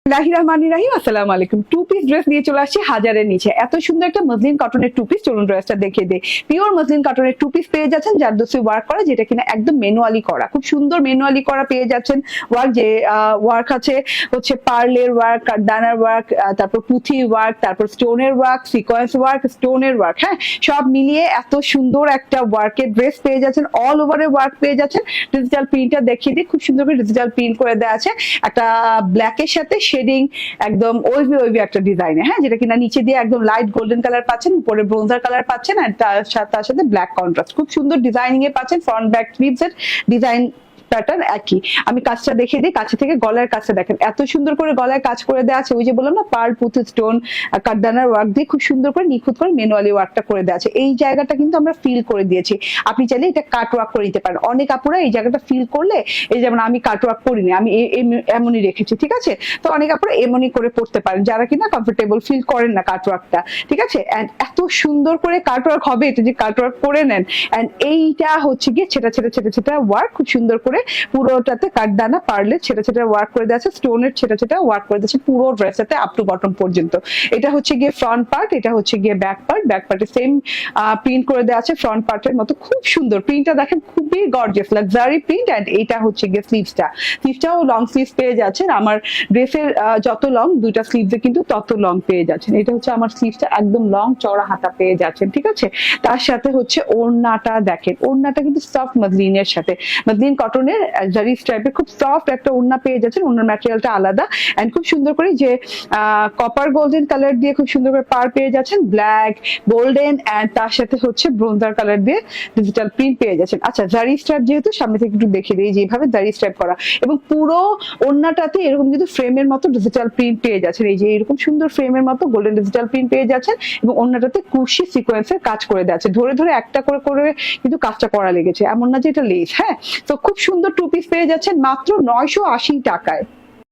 আসসালামু আলাইকুম। Two piece dress নিয়ে চলে আসছি হাজারের নিচে। এত সুন্দর একটা মসলিন কটনের টু পিস, চলুন ড্রেসটা দেখিয়ে দিই। পিওর মসলিন কটনের টু পিস পেয়ে যাচ্ছেন জারদোসি ওয়ার্ক করা, যেটা কিনা একদম ম্যানুয়ালি করা, খুব সুন্দর ম্যানুয়ালি করা পেয়ে যাচ্ছেন। ওয়ার্ক যে ওয়ার্ক আছে হচ্ছে পার্লের ওয়ার্ক, কাঠদানার ওয়ার্ক, তারপর পুঁথি ওয়ার্ক, তারপর স্টোনের ওয়ার্ক, সিকোয়েন্স ওয়ার্ক, স্টোনের ওয়ার্ক, হ্যাঁ সব মিলিয়ে এত সুন্দর একটা ওয়ার্কের ড্রেস পেয়ে যাচ্ছেন। অল ওভারের ওয়ার্ক পেয়ে যাচ্ছেন। ডিজিটাল প্রিন্টটা দেখিয়ে দিই, খুব সুন্দর করে ডিজিটাল প্রিন্ট করে দেওয়া আছে একটা ব্ল্যাকের সাথে শেডিং, একদম ওইভি ওইভি একটা ডিজাইনে, হ্যাঁ যেটা কিনা নিচে দিয়ে একদম লাইট গোল্ডেন কালার পাচ্ছেন, উপরে ব্রোঞ্জার কালার পাচ্ছেন, আর তার সাথে ব্ল্যাক কন্ট্রাস্ট, খুব সুন্দর ডিজাইনিং এ পাচ্ছেন। ফ্রন্ট ব্যাক স্লিভস এর ডিজাইন প্যাটার্ন একই। আমি কাজটা দেখিয়ে দিই, কাছে থেকে গলার কাজটা দেখেন, এত সুন্দর করে গলায় কাজ করে দেওয়া আছে। ওই যে বললাম না, পার্ল, পুঁথি, স্টোন, কাঠদানার ওয়ার্ক দিয়ে খুব সুন্দর করে নিখুঁত করে ম্যানুয়ালি ওয়ার্কটা করে দেওয়া আছে। এই জায়গাটা কিন্তু আমরা ফিল করে দিয়েছি। আপনি চাইলে এটা কাট ওয়ার্ক করে দিতে পারেন। অনেক আপুরা এই জায়গাটা ফিল করলে, এই যেমন আমি কাট ওয়ার্ক করিনি, আমি এমনই রেখেছি, ঠিক আছে? তো অনেক আপুরা এমনই করে পড়তে পারেন, যারা কিনা কমফোর্টেবল ফিল করেন না কাট ওয়ার্কটা, ঠিক আছে? এন্ড এত সুন্দর করে কাট ওয়ার্ক হবে, এটা যে কাট ওয়ার্ক করে নেন। এন্ড এইটা হচ্ছে গিয়ে ছেটা ছেটা ছেটা ছেটা ওয়ার্ক, খুব সুন্দর করে পুরোটা কাঠদানা পার্লের ছেটা ছেটা ওয়ার্ক করে দেওয়া আছে, স্টোনের ছেটা ছেটা ওয়ার্ক করে দিয়েছে পুরো ড্রেসটাতে আপ টু বটম পর্যন্ত। এটা হচ্ছে গিয়ে ফ্রন্ট পার্ট, এটা হচ্ছে গিয়ে ব্যাক পার্ট। ব্যাক পার্টে সেম প্রিন্ট করে দেওয়া আছে ফ্রন্ট পার্টের মতো, খুব সুন্দর প্রিন্টটা দেখেন, খুবই গর্জিয়াস লাক্সারি প্রিন্ট। এন্ড এটা হচ্ছে গিয়ে স্লিভসটাও লং স্লিভস পেয়ে যাচ্ছেন। আমার ড্রেসের যত লং, দুইটা স্লিভসে কিন্তু তত লং পেয়ে যাচ্ছেন। এটা হচ্ছে আমার স্লিভসটা একদম লং চওড়া হাতা পেয়ে যাচ্ছেন, ঠিক আছে? তার সাথে হচ্ছে ওড়নাটা দেখেন, ওড়নাটা কিন্তু সফট মসলিনের সাথে, মসলিন কটনের জারি স্ট্রাইপের খুব সফট একটা ওড়না পেয়ে যাচ্ছেন। ওড়নার ম্যাটেরিয়ালটা আলাদা এন্ড খুব সুন্দর করে যে কপার গোল্ডেন কালার দিয়ে খুব সুন্দর করে পার পেয়ে যাচ্ছেন, ব্ল্যাক গোল্ডেন এন্ড তার সাথে হচ্ছে ব্রোঞ্জার কালার দিয়ে ডিজিটাল প্রিন্ট পেয়ে যাচ্ছেন। আচ্ছা, জারি স্ট্রাইপ যেহেতু সামনে থেকে একটু দেখিয়ে দিই, যেভাবে জারি স্ট্রাইপ করা এবং পুরো ওড়নাটাতে এরকম কিন্তু ফ্রেমের মতো ডিজিটাল প্রিন্ট পেয়ে যাচ্ছেন। এই যে এরকম সুন্দর ফ্রেমের মতো গোল্ডেন ডিজিটাল প্রিন্ট পেয়ে যাচ্ছেন এবং ওড়নাটাতে কুশি সিকোয়েন্সের কাজ করে দেওয়া, ধরে ধরে একটা করে করে কিন্তু কাজটা করা লেগেছে, এমন না যে এটা লেস, হ্যাঁ। তো খুব সুন্দর টু পিস পেয়ে যাচ্ছেন মাত্র 980 টাকায়।